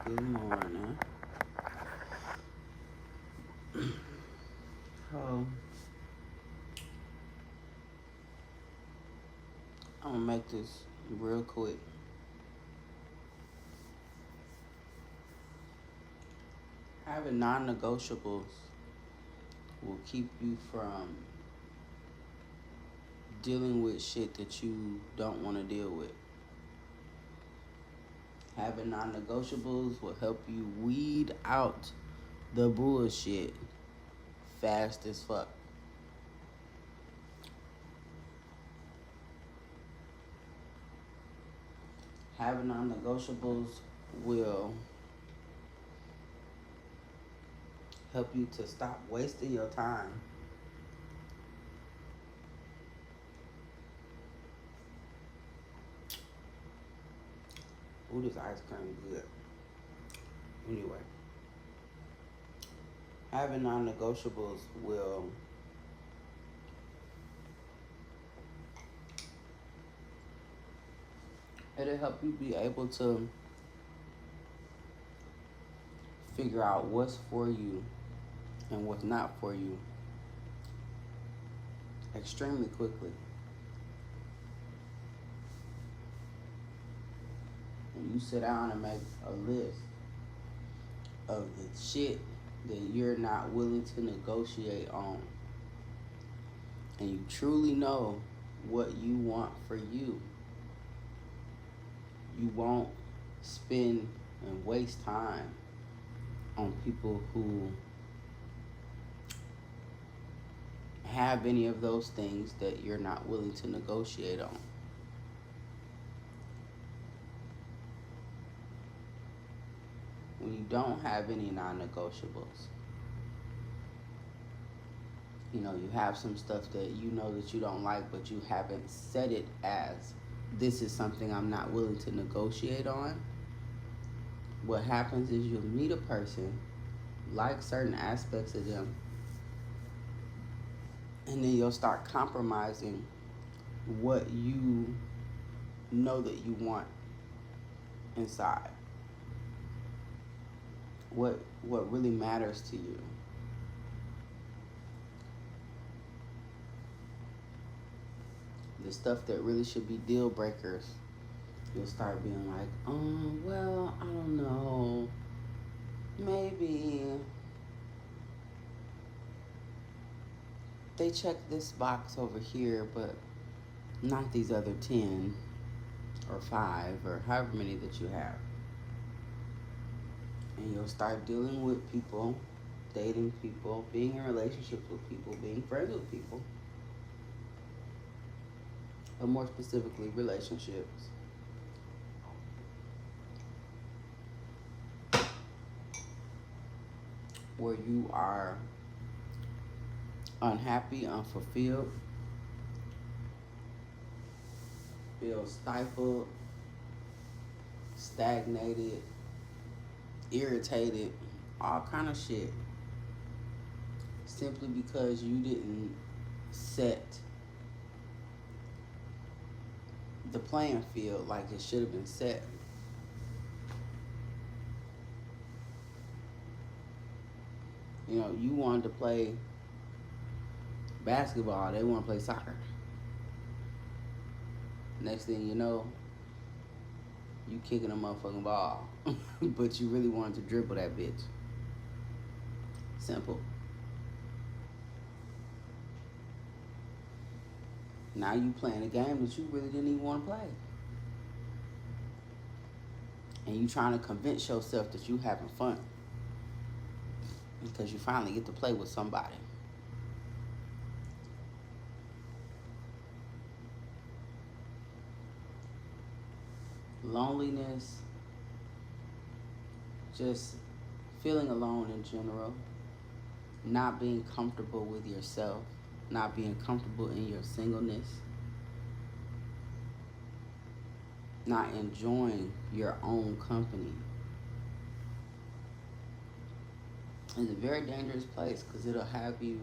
Good morning. So, I'm gonna make this real quick. Having non negotiables will keep you from dealing with shit that you don't want to deal with. Having non negotiables will help you weed out the bullshit fast as fuck. Having non negotiables will help you to stop wasting your time. Ooh, this ice cream good. Anyway, having non negotiables will it'll help you be able to figure out what's for you and what's not for you extremely quickly. When you sit down and make a list of the shit that you're not willing to negotiate on, and you truly know what you want for you, you won't spend and waste time on people who have any of those things that you're not willing to negotiate on. When you don't have any non-negotiables, you have some stuff that you know that you don't like, but you haven't set it as, this is something I'm not willing to negotiate on. What happens is you'll meet a person, like certain aspects of them, and then you'll start compromising what you know that you want inside. What really matters to you. The stuff that really should be deal breakers, you'll start being like, well, I don't know. Maybe they check this box over here, but not these other 10 or 5 or however many that you have. And you'll start dealing with people, dating people, being in relationships with people, being friends with people, but more specifically, relationships. Where you are unhappy, unfulfilled, feel stifled, stagnated, irritated, all kind of shit, simply because you didn't set the playing field like it should have been set. You wanted to play basketball, they want to play soccer. Next thing you know, you kicking a motherfucking ball, but you really wanted to dribble that bitch. Simple. Now you playing a game that you really didn't even want to play. And you trying to convince yourself that you having fun because you finally get to play with somebody. Loneliness, just feeling alone in general, not being comfortable with yourself, not being comfortable in your singleness, not enjoying your own company is a very dangerous place, because it'll have you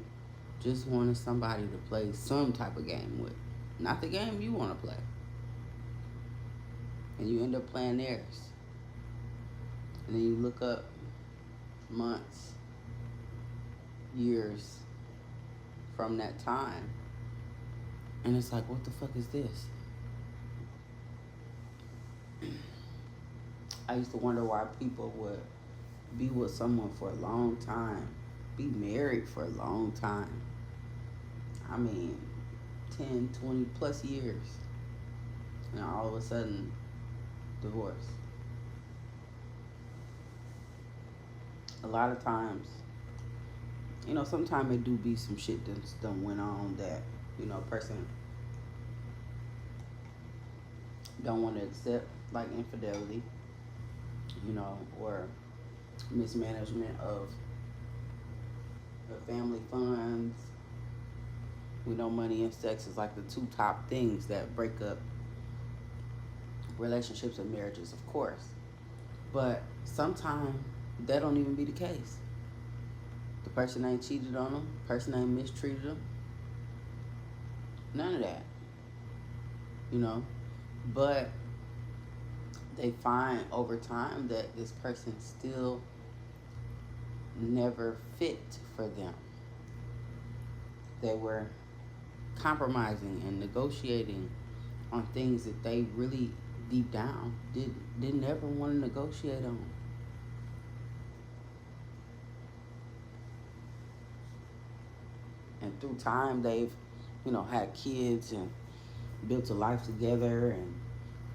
just wanting somebody to play some type of game with, not the game you want to play. And you end up playing theirs. And then you look up months, years from that time, and it's like, what the fuck is this? I used to wonder why people would be with someone for a long time, be married for a long time. I mean, 10, 20 plus years. And all of a sudden, divorce. A lot of times, sometimes it do be some shit that's done went on that, person don't want to accept, like infidelity, or mismanagement of the family funds. We know money and sex is like the two top things that break up relationships and marriages, of course. But sometimes that don't even be the case. The person ain't cheated on them, the person ain't mistreated them. None of that. But they find over time that this person still never fit for them. They were compromising and negotiating on things that they really deep down didn't ever want to negotiate on. And through time they've, had kids and built a life together and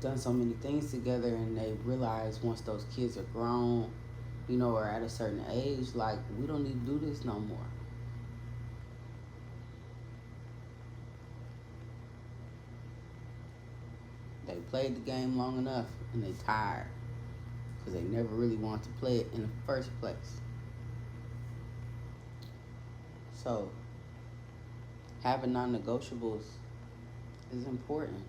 done so many things together, and they realize once those kids are grown, or at a certain age, like, we don't need to do this no more. They played the game long enough and they tired because they never really wanted to play it in the first place. So having non-negotiables is important.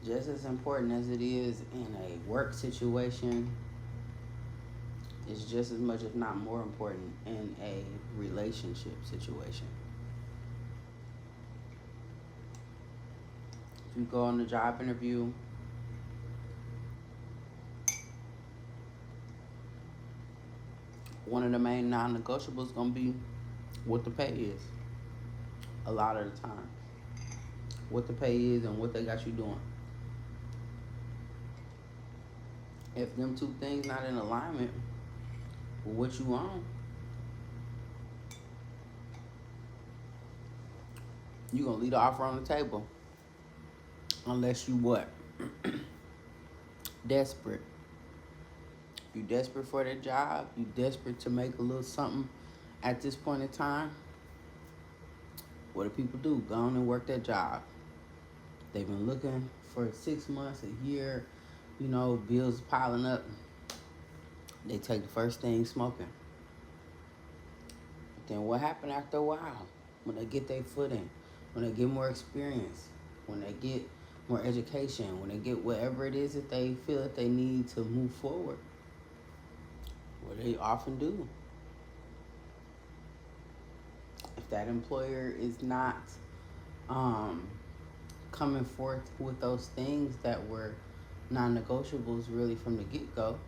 Just as important as it is in a work situation, it's just as much, if not more important, in a relationship situation. If you go on a job interview, one of the main non-negotiables is going to be what the pay is. A lot of the time, what the pay is and what they got you doing. If them two things not in alignment with what you want, you're going to leave the offer on the table. Unless you what? Desperate. You desperate for that job, you desperate to make a little something at this point in time. What do people do? Go on and work that job. They've been looking for 6 months, a year, bills piling up. They take the first thing smoking. But then what happened after a while? When they get their foot in, when they get more experience, when they get more education, when they get whatever it is that they feel that they need to move forward. What they often do. If that employer is not coming forth with those things that were non-negotiables really from the get-go,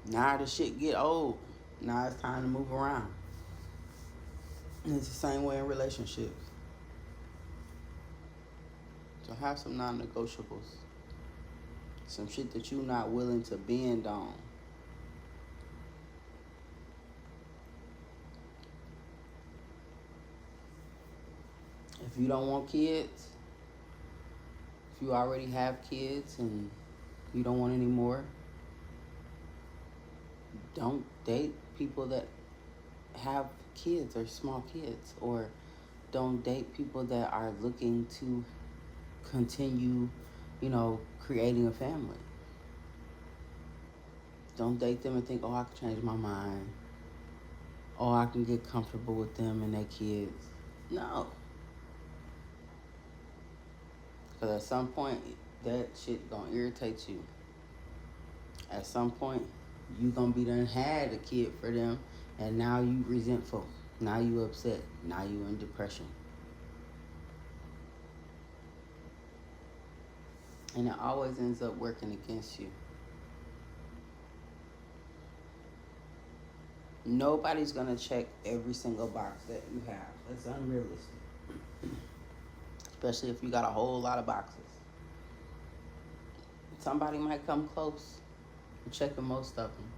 now the shit get old. Now it's time to move around. And it's the same way in relationships. So have some non-negotiables. Some shit that you're not willing to bend on. If you don't want kids, if you already have kids and you don't want any more, don't date people that have kids or small kids, or don't date people that are looking to continue, creating a family. Don't date them and think, oh, I can change my mind. Oh, I can get comfortable with them and their kids. No. Because at some point, that shit gonna irritate you. At some point, you gonna be done had a kid for them, and now you resentful. Now you upset. Now you in depression. And it always ends up working against you. Nobody's gonna check every single box that you have. That's unrealistic. Especially if you got a whole lot of boxes. Somebody might come close to checking most of them.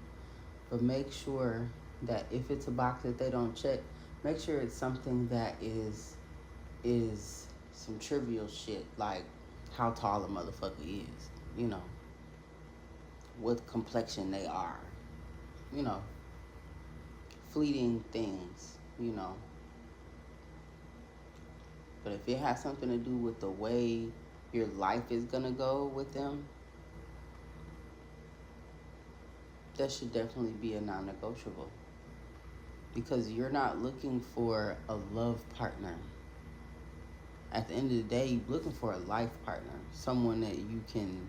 But make sure that if it's a box that they don't check, make sure it's something that is some trivial shit, like how tall a motherfucker is, you know, what complexion they are, you know, fleeting things, you know. But if it has something to do with the way your life is gonna go with them, that should definitely be a non-negotiable. Because you're not looking for a love partner. At the end of the day, you're looking for a life partner, someone that you can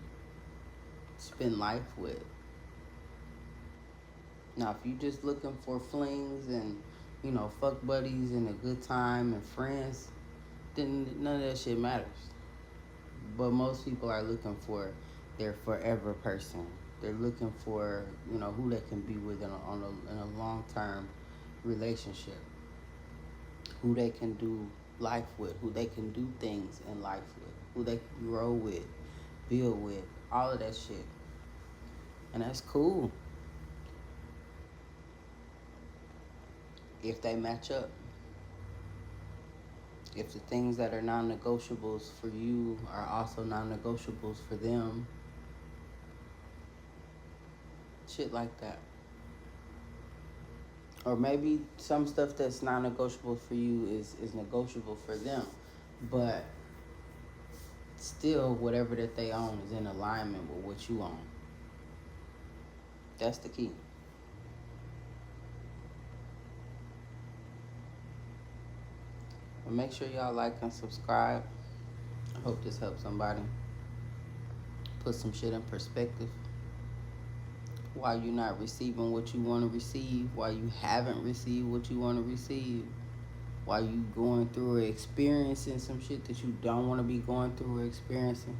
spend life with. Now, if you're just looking for flings and, you know, fuck buddies and a good time and friends, then none of that shit matters. But most people are looking for their forever person. They're looking for, you know, who they can be with in a long-term relationship, who they can do life with, who they can do things in life with, who they can grow with, build with, all of that shit. And that's cool if they match up. If the things that are non-negotiables for you are also non-negotiables for them, shit like that. Or maybe some stuff that's non-negotiable for you is negotiable for them. But still, whatever that they own is in alignment with what you own. That's the key. But make sure y'all like and subscribe. I hope this helps somebody put some shit in perspective. Why you not receiving what you want to receive, why you haven't received what you want to receive, why you going through or experiencing some shit that you don't want to be going through or experiencing.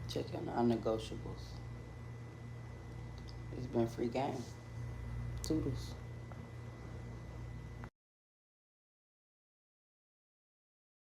Check your non-negotiables. It's been free game. Toodles.